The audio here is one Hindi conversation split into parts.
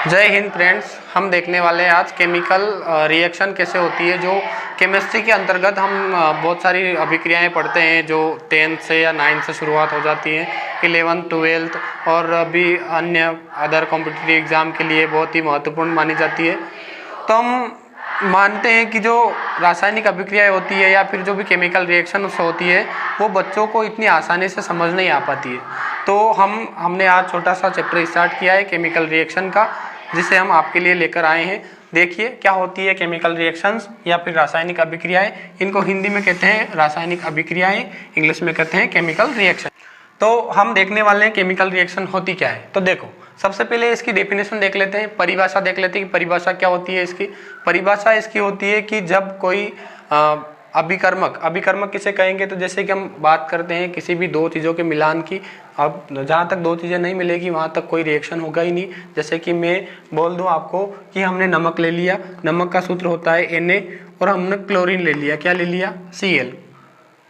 जय हिंद फ्रेंड्स। हम देखने वाले हैं आज केमिकल रिएक्शन कैसे होती है। जो केमिस्ट्री के अंतर्गत हम बहुत सारी अभिक्रियाएं पढ़ते हैं जो 10th से या 9th से शुरुआत हो जाती हैं, 11th 12th और अभी अन्य अदर कॉम्पिटिटिव एग्ज़ाम के लिए बहुत ही महत्वपूर्ण मानी जाती है। तो हम मानते हैं कि जो रासायनिक अभिक्रियाएं होती है या फिर जो भी केमिकल रिएक्शन होती है वो बच्चों को इतनी आसानी से समझ नहीं आ पाती है। तो हमने आज छोटा सा चैप्टर स्टार्ट किया है केमिकल रिएक्शन का, जिसे हम आपके लिए लेकर आए हैं। देखिए क्या होती है केमिकल रिएक्शंस या फिर रासायनिक अभिक्रियाएं। इनको हिंदी में कहते हैं रासायनिक अभिक्रियाएं, इंग्लिश में कहते हैं केमिकल रिएक्शन। तो हम देखने वाले हैं केमिकल रिएक्शन होती क्या है। तो देखो, सबसे पहले इसकी डेफिनेशन देख लेते हैं, परिभाषा देख लेते हैं कि परिभाषा क्या होती है। इसकी परिभाषा इसकी होती है कि जब कोई अभिकर्मक किसे कहेंगे, तो जैसे कि हम बात करते हैं किसी भी दो चीज़ों के मिलान की। अब जहाँ तक दो चीज़ें नहीं मिलेगी वहाँ तक कोई रिएक्शन होगा ही नहीं। जैसे कि मैं बोल दूँ आपको कि हमने नमक ले लिया, नमक का सूत्र होता है Na, और हमने क्लोरीन ले लिया, क्या ले लिया,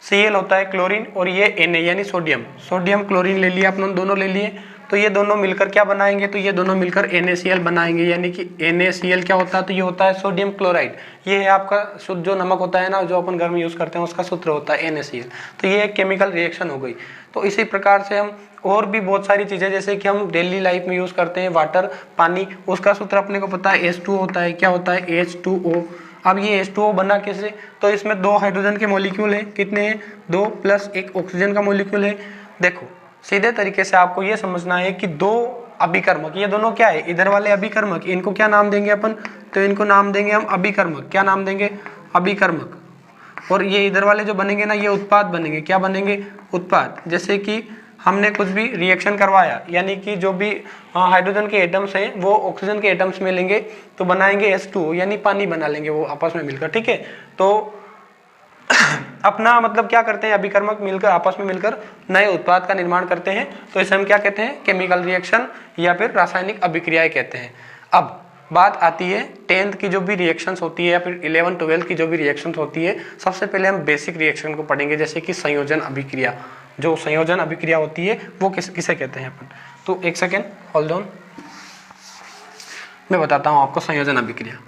Cl होता है क्लोरीन, और ये Na यानी सोडियम क्लोरीन ले लिया, अपन दोनों ले लिए। तो ये दोनों मिलकर क्या बनाएंगे, तो ये दोनों मिलकर NaCl बनाएंगे, यानी कि NaCl क्या होता है, तो ये होता है सोडियम क्लोराइड। ये है आपका शुद्ध जो नमक होता है ना, जो अपन घर में यूज़ करते हैं, उसका सूत्र होता है NaCl। तो ये एक केमिकल रिएक्शन हो गई। तो इसी प्रकार से हम और भी बहुत सारी चीज़ें, जैसे कि हम डेली लाइफ में यूज़ करते हैं वाटर, पानी, उसका सूत्र अपने को पता है H2O होता है। क्या होता है, H2O। अब ये H2O बना कैसे, तो इसमें 2 हाइड्रोजन के मॉलिक्यूल हैं, कितने हैं, 2 प्लस 1 ऑक्सीजन का मॉलिक्यूल है। देखो सीधे तरीके से आपको ये समझना है कि 2 अभिकर्मक, ये दोनों क्या है, इधर वाले अभिकर्मक, इनको क्या नाम देंगे अपन, तो इनको नाम देंगे हम अभिकर्मक। क्या नाम देंगे, अभिकर्मक। और ये इधर वाले जो बनेंगे ना, ये उत्पाद बनेंगे, क्या बनेंगे, उत्पाद। जैसे कि हमने कुछ भी रिएक्शन करवाया, यानी कि जो भी हाइड्रोजन के एटम्स हैं वो ऑक्सीजन के एटम्स में लेंगे तो बनाएंगे H2O, यानी पानी बना लेंगे वो आपस में मिलकर, ठीक है। तो अपना मतलब क्या करते हैं, अभिकर्मक मिलकर आपस में मिलकर नए उत्पाद का निर्माण करते हैं। तो इसे हम क्या कहते हैं, केमिकल रिएक्शन या फिर रासायनिक अभिक्रियाएं कहते हैं। अब बात आती है 10th की जो भी रिएक्शंस होती है या फिर 11 12 की जो भी रिएक्शंस होती है। सबसे पहले हम बेसिक रिएक्शन को पढ़ेंगे, जैसे कि संयोजन अभिक्रिया। जो संयोजन अभिक्रिया होती है वो किसे कहते हैं अपन, तो एक सेकेंड होल्ड ऑन, मैं बताता हूँ आपको संयोजन अभिक्रिया।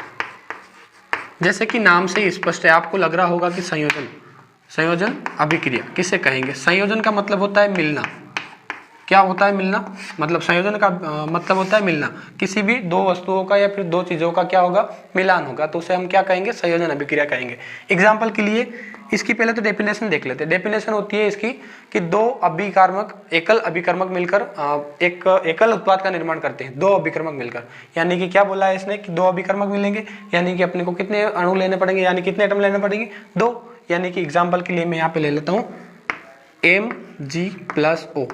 जैसे कि नाम से स्पष्ट है, आपको लग रहा होगा कि संयोजन अभिक्रिया किसे कहेंगे। संयोजन का मतलब होता है मिलना। क्या होता है, मिलना। मतलब संयोजन का मतलब होता है मिलना। किसी भी दो वस्तुओं का या फिर दो चीज़ों का क्या होगा, मिलान होगा, तो उसे हम क्या कहेंगे, संयोजन अभिक्रिया कहेंगे। एग्जाम्पल के लिए इसकी पहले तो डेफिनेशन देख लेते हैं। डेफिनेशन होती है इसकी कि एकल अभिकर्मक मिलकर एक एकल उत्पाद का निर्माण करते हैं, 2 अभिकर्मक मिलकर। यानी कि क्या बोला है इसने कि 2 अभिकर्मक मिलेंगे, यानी कि अपने को कितने अणु लेने पड़ेंगे, यानी कितने एटम लेने पड़ेंगे, 2। यानी कि एग्जाम्पल के लिए मैं यहाँ पे ले लेता हूँ Mg+O।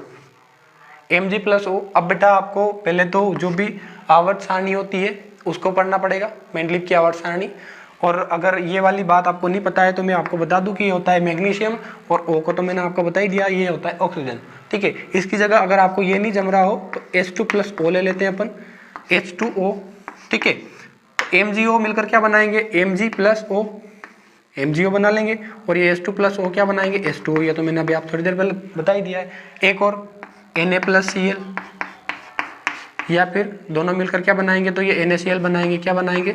Mg+O। अब बेटा आपको पहले तो जो भी आवर्त सारणी होती है उसको पढ़ना पड़ेगा, मेंडलीव की आवर्त सारणी। और अगर ये वाली बात आपको नहीं पता है तो मैं आपको बता दूं कि ये होता है मैग्नीशियम, और O को तो मैंने आपको बता ही दिया, ये होता है ऑक्सीजन, ठीक है। इसकी जगह अगर आपको ये नहीं जम रहा हो तो H2+O ले लेते हैं अपन, H2O, ठीक है। MgO मिलकर क्या बनाएंगे, Mg+O, MgO बना लेंगे, और ये H2+O क्या बनाएंगे, H2O। ये तो मैंने अभी आप थोड़ी देर पहले बता ही दिया है। एक और Na+Cl, या फिर दोनों मिलकर क्या बनाएंगे, तो ये NaCl बनाएंगे, क्या बनाएंगे,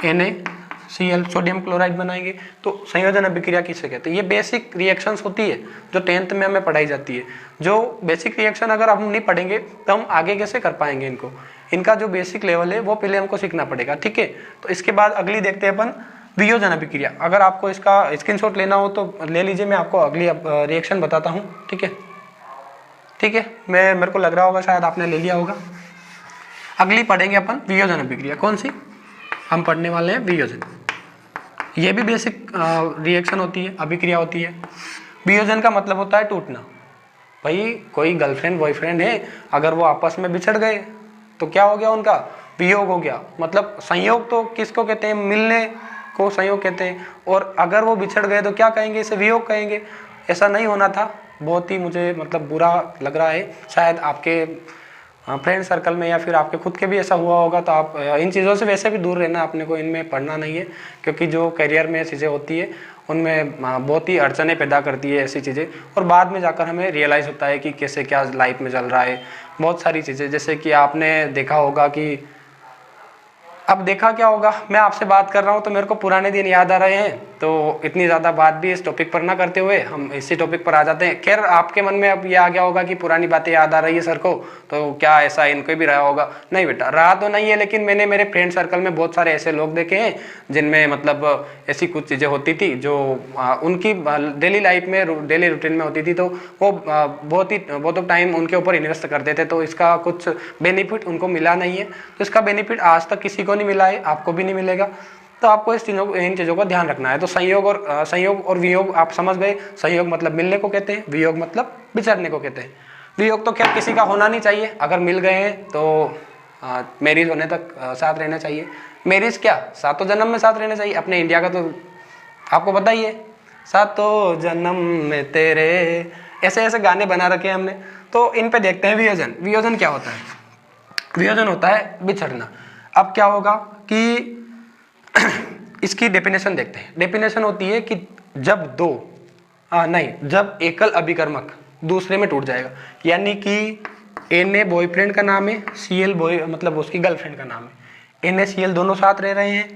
NaCl, सोडियम क्लोराइड बनाएंगे। तो संयोजन अभिक्रिया किसे कहते हैं। ये बेसिक रिएक्शंस होती है जो 10th में हमें पढ़ाई जाती है। जो बेसिक रिएक्शन अगर हम नहीं पढ़ेंगे तो हम आगे कैसे कर पाएंगे इनको। इनका जो बेसिक लेवल है वो पहले हमको सीखना पड़ेगा, ठीक है। तो इसके बाद अगली देखते हैं अपन वियोजन अभिक्रिया। अगर आपको इसका स्क्रीनशॉट लेना हो तो ले लीजिए, मैं आपको अगली रिएक्शन बताता हूँ, ठीक है, ठीक है। मेरे को लग रहा होगा शायद आपने ले लिया होगा। अगली पढ़ेंगे अपन वियोजन अभिक्रिया। कौन सी हम पढ़ने वाले हैं, वियोजन। ये भी बेसिक रिएक्शन होती है, अभिक्रिया होती है। वियोजन का मतलब होता है टूटना। भाई कोई गर्लफ्रेंड बॉयफ्रेंड है, अगर वो आपस में बिछड़ गए तो क्या हो गया, उनका वियोग हो गया। मतलब संयोग तो किसको कहते हैं, मिलने को संयोग कहते हैं। और अगर वो बिछड़ गए तो क्या कहेंगे, इसे वियोग कहेंगे। ऐसा नहीं होना था, बहुत ही मुझे मतलब बुरा लग रहा है। शायद आपके फ्रेंड सर्कल में या फिर आपके खुद के भी ऐसा हुआ होगा। तो आप इन चीज़ों से वैसे भी दूर रहना, अपने को इनमें पढ़ना नहीं है, क्योंकि जो करियर में चीज़ें होती है उनमें बहुत ही अड़चने पैदा करती है ऐसी चीज़ें। और बाद में जाकर हमें रियलाइज़ होता है कि कैसे क्या लाइफ में चल रहा है। बहुत सारी चीज़ें, जैसे कि आपने देखा होगा कि अब देखा क्या होगा, मैं आपसे बात कर रहा हूँ तो मेरे को पुराने दिन याद आ रहे हैं, तो इतनी ज़्यादा बात भी इस टॉपिक पर ना करते हुए हम इसी टॉपिक पर आ जाते हैं। खैर आपके मन में अब ये आ गया होगा कि पुरानी बातें याद आ रही है सर को, तो क्या ऐसा इनको भी रहा होगा? नहीं बेटा, रहा तो नहीं है, लेकिन मैंने मेरे फ्रेंड सर्कल में बहुत सारे ऐसे लोग देखे हैं जिनमें मतलब ऐसी कुछ चीज़ें होती थी जो उनकी डेली लाइफ में, डेली रूटीन में होती थी, तो वो बहुत टाइम उनके ऊपर इन्वेस्ट करते थे, तो इसका कुछ बेनिफिट उनको मिला नहीं है। तो इसका बेनिफिट आज तक किसी को नहीं मिला है, आपको भी नहीं मिलेगा। तो आपको इन चीज़ों का ध्यान रखना है। तो संयोग और वियोग आप समझ गए। संयोग मतलब मिलने को कहते हैं, वियोग मतलब बिछड़ने को कहते हैं। वियोग तो खैर किसी का होना नहीं चाहिए, अगर मिल गए हैं तो मैरिज होने तक साथ रहना चाहिए। मैरिज क्या, सातों जन्म में साथ रहना चाहिए। अपने इंडिया का तो आपको पता ही है, सातों जन्म में तेरे, ऐसे ऐसे गाने बना रखे हैं हमने। तो इन पे देखते हैं वियोजन। वियोजन क्या होता है? वियोजन होता है बिछड़ना। अब क्या होगा कि इसकी डेफिनेशन देखते हैं। डेफिनेशन होती है कि जब जब एकल अभिकर्मक दूसरे में टूट जाएगा, यानी कि Na बॉयफ्रेंड का नाम है, Cl बॉय मतलब उसकी गर्लफ्रेंड का नाम है, NaCl दोनों साथ रह रहे हैं,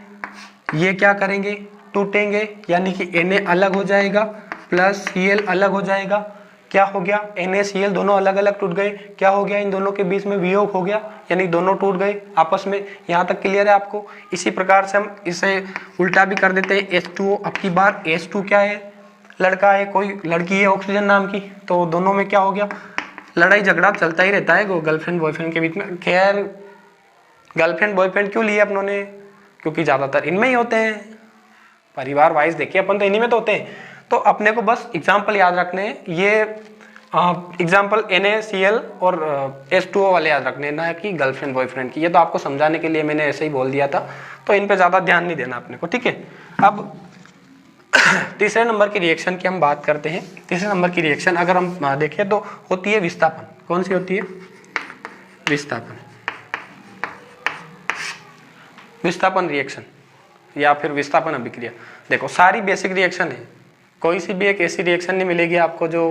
ये क्या करेंगे, टूटेंगे, यानी कि Na अलग हो जाएगा प्लस Cl अलग हो जाएगा। क्या हो गया, NaCl दोनों अलग अलग टूट गए। क्या हो गया, इन दोनों के बीच में वियोग हो गया, यानी दोनों टूट गए आपस में। यहाँ तक क्लियर है आपको? इसी प्रकार से हम इसे उल्टा भी कर देते हैं। H2O, अब की बार H2 क्या है, लड़का है, कोई लड़की है ऑक्सीजन नाम की, तो दोनों में क्या हो गया, लड़ाई झगड़ा चलता ही रहता है गर्लफ्रेंड बॉयफ्रेंड के बीच में। खैर गर्लफ्रेंड बॉयफ्रेंड क्यों लिए अपनों ने, क्योंकि ज़्यादातर इनमें ही होते हैं, परिवार वाइज देखिए अपन तो इन्हीं में तो होते हैं। तो अपने को बस एग्जाम्पल याद रखने हैं, ये एग्जाम्पल NaCl और H2O वाले याद रखने हैं, ना कि गर्लफ्रेंड बॉयफ्रेंड की। ये तो आपको समझाने के लिए मैंने ऐसे ही बोल दिया था, तो इन पे ज़्यादा ध्यान नहीं देना अपने को, ठीक है। अब तीसरे नंबर की रिएक्शन की हम बात करते हैं। तीसरे नंबर की रिएक्शन अगर हम देखें तो होती है विस्थापन। कौन सी होती है? विस्थापन। विस्थापन रिएक्शन या फिर विस्थापन अभिक्रिया। देखो सारी बेसिक रिएक्शन है, कोई सी भी एक ऐसी रिएक्शन नहीं मिलेगी आपको जो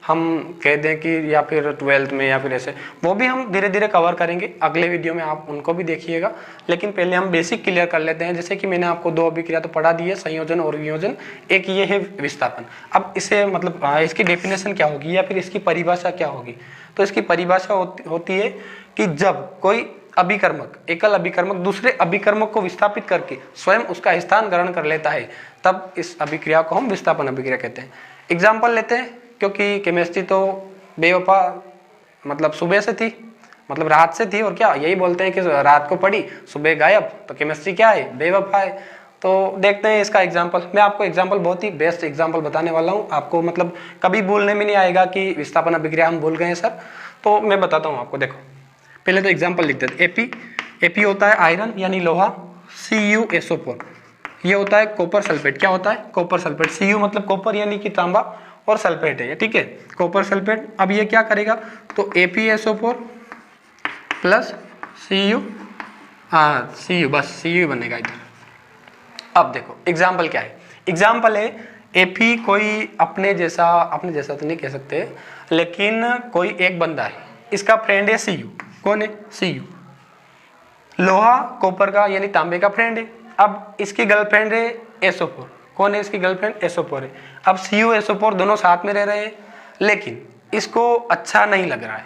हम कह दें कि या फिर 12th में या फिर ऐसे, वो भी हम धीरे धीरे कवर करेंगे अगले वीडियो में, आप उनको भी देखिएगा। लेकिन पहले हम बेसिक क्लियर कर लेते हैं। जैसे कि मैंने आपको दो अभिक्रिया तो पढ़ा दी है, संयोजन और वियोजन। एक ये है विस्थापन। अब इसे मतलब इसकी डेफिनेशन क्या होगी या फिर इसकी परिभाषा क्या होगी? तो इसकी परिभाषा होती है कि जब कोई अभिकर्मक, एकल अभिकर्मक दूसरे अभिकर्मक को विस्थापित करके स्वयं उसका स्थान ग्रहण कर लेता है, तब इस अभिक्रिया को हम विस्थापन अभिक्रिया कहते हैं। एग्जाम्पल लेते हैं, क्योंकि केमिस्ट्री तो बेवफा मतलब सुबह से थी, मतलब रात से थी, और क्या यही बोलते हैं कि रात को पढ़ी सुबह गायब, तो केमिस्ट्री क्या है, बेवफा है। तो देखते हैं इसका एग्जाम्पल। मैं आपको एग्जाम्पल बहुत ही बेस्ट एग्जाम्पल बताने वाला हूँ, आपको मतलब कभी भूलने में नहीं आएगा कि विस्थापन अभिक्रिया हम भूल गए हैं सर। तो मैं बताता हूँ आपको। देखो पहले तो एग्जाम्पल लिख देते। एपी होता है आयरन यानी लोहा, CuSO4 ये होता है कॉपर सल्फेट। क्या होता है, कॉपर सल्फेट। Cu मतलब कॉपर यानी कि तांबा, और सल्फेट है, ठीक है, कॉपर सल्फेट। अब ये क्या करेगा, तो ApSO4 प्लस Cu, Cu बस Cu बनेगा इधर। अब देखो एग्जाम्पल क्या है, एग्जाम्पल है Ap कोई अपने जैसा तो नहीं कह सकते, लेकिन कोई एक बंदा है, इसका फ्रेंड है Cu। कौन है, Cu। लोहा कॉपर का यानी तांबे का फ्रेंड है। अब इसकी गर्लफ्रेंड है SO4। कौन है इसकी गर्लफ्रेंड, SO4 है। अब CuSO4 दोनों साथ में रह रहे हैं, लेकिन इसको अच्छा नहीं लग रहा है।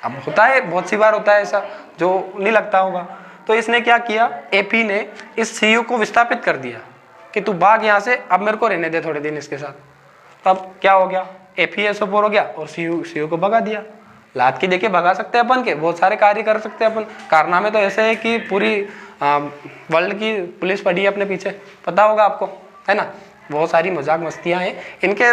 अब होता है, बहुत सी बार होता है ऐसा जो नहीं लगता होगा। तो इसने क्या किया, Ap ने इस Cu को विस्थापित कर दिया कि तू भाग यहाँ से, अब मेरे को रहने दे थोड़े दिन इसके साथ। तब क्या हो गया, ApSO4 हो गया और Cu को भगा दिया। लात की देखिए भगा सकते हैं अपन के, बहुत सारे कार्य कर सकते हैं अपन। कारनामे तो ऐसे है कि पूरी वर्ल्ड की पुलिस पड़ी है अपने पीछे, पता होगा आपको, है ना। बहुत सारी मजाक मस्तियां हैं इनके।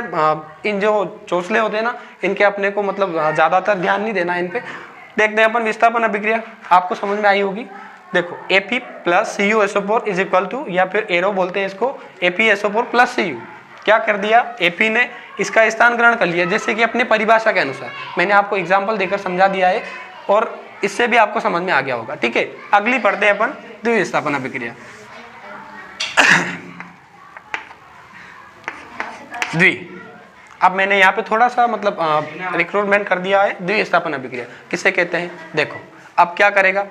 इन जो चोचले होते हैं ना, इनके अपने को मतलब ज़्यादातर ध्यान नहीं देना इन पे। देखते हैं अपन विस्थापन अभिक्रिया, आपको समझ में आई होगी। देखो Ap plus CuSO4 is equal to, या फिर एरो बोलते हैं इसको, ApSO4 प्लस Cu। क्या कर दिया, Ap ने इसका स्थान ग्रहण कर लिया, जैसे कि अपने परिभाषा के अनुसार। मैंने आपको एग्जाम्पल देकर समझा दिया है और इससे भी आपको समझ में आ गया होगा, ठीक है। अगली पढ़ते हैं अपन द्विविस्थापन अभिक्रिया। अब मैंने यहाँ पे थोड़ा सा मतलब रिक्रूटमेंट कर दिया है। द्विविस्थापन अभिक्रिया किसे कहते हैं, देखो अब क्या करेगा।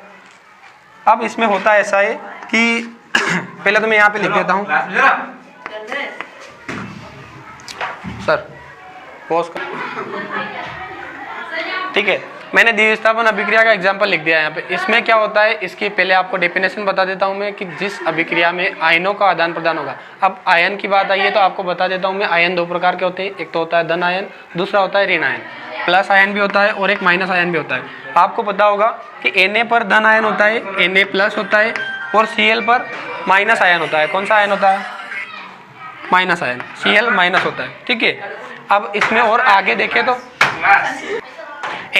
अब इसमें होता है ऐसा है कि पहले तो मैं यहाँ पे लिख देता हूँ सर, पॉज कर, ठीक है। मैंने द्विस्थापन अभिक्रिया का एग्जांपल लिख दिया है यहाँ पे। इसमें क्या होता है, इसकी पहले आपको डेफिनेशन बता देता हूँ मैं कि जिस अभिक्रिया में आयनों का आदान प्रदान होगा। अब आयन की बात आई है तो आपको बता देता हूँ मैं, आयन दो प्रकार के होते हैं, एक तो होता है धन आयन, दूसरा होता है ऋण आयन। प्लस आयन भी होता है और एक माइनस आयन भी होता है। आपको पता होगा कि Na पर धन आयन होता है, Na प्लस होता है, और Cl पर माइनस आयन होता है। कौन सा आयन होता है? माइनस आयन, Cl माइनस होता है, ठीक है। अब इसमें और आगे देखें तो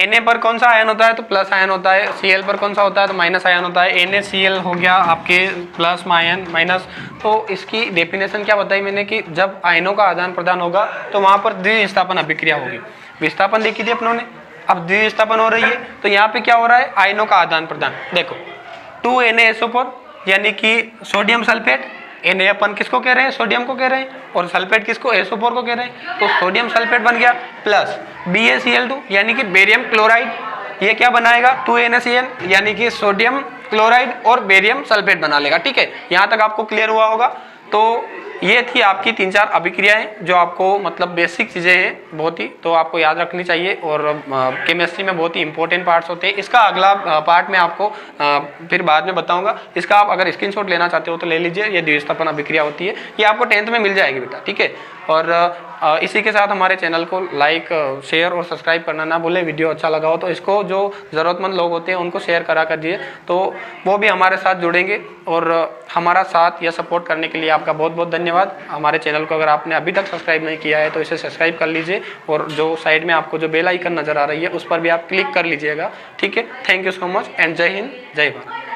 Na पर कौन सा आयन होता है? तो प्लस आयन होता है। Cl पर कौन सा होता है? तो माइनस आयन होता है। NaCl हो गया आपके प्लस आयन माइनस। तो इसकी डेफिनेशन क्या बताई मैंने कि जब आयनों का आदान प्रदान होगा तो वहाँ पर द्विस्थापन अभिक्रिया होगी। विस्थापन देखी थी अपनों ने, अब द्विस्थापन हो रही है तो यहाँ पे क्या हो रहा है? आयनों का आदान प्रदान। देखो 2NaSO4 यानी कि सोडियम सल्फेट, Na अपन किसको कह रहे हैं? सोडियम को कह रहे हैं, और सल्फेट किसको? SO4 को कह रहे हैं। तो सोडियम सल्फेट बन गया, प्लस BaCl2 यानी कि बेरियम क्लोराइड, ये क्या बनाएगा? 2NaCl यानी कि सोडियम क्लोराइड और बेरियम सल्फेट बना लेगा, ठीक है। यहाँ तक आपको क्लियर हुआ होगा। तो ये थी आपकी 3-4 अभिक्रियाएं जो आपको मतलब बेसिक चीज़ें हैं बहुत ही, तो आपको याद रखनी चाहिए। और केमिस्ट्री में बहुत ही इंपॉर्टेंट पार्ट्स होते हैं। इसका अगला पार्ट मैं आपको फिर बाद में बताऊंगा। इसका आप अगर स्क्रीनशॉट लेना चाहते हो तो ले लीजिए। ये द्विस्थापन अभिक्रिया होती है, ये आपको 10th में मिल जाएगी बेटा, ठीक है। और इसी के साथ हमारे चैनल को लाइक, शेयर और सब्सक्राइब करना ना भूलें। वीडियो अच्छा लगा हो तो इसको जो ज़रूरतमंद लोग होते हैं उनको शेयर करा कर दिए, तो वो भी हमारे साथ जुड़ेंगे। और हमारा साथ या सपोर्ट करने के लिए आपका बहुत बहुत धन्यवाद। हमारे चैनल को अगर आपने अभी तक सब्सक्राइब नहीं किया है तो इसे सब्सक्राइब कर लीजिए, और जो साइड में आपको जो बेल आइकन नज़र आ रही है उस पर भी आप क्लिक कर लीजिएगा, ठीक है। Thank you so much and जय हिंद, जय भारत।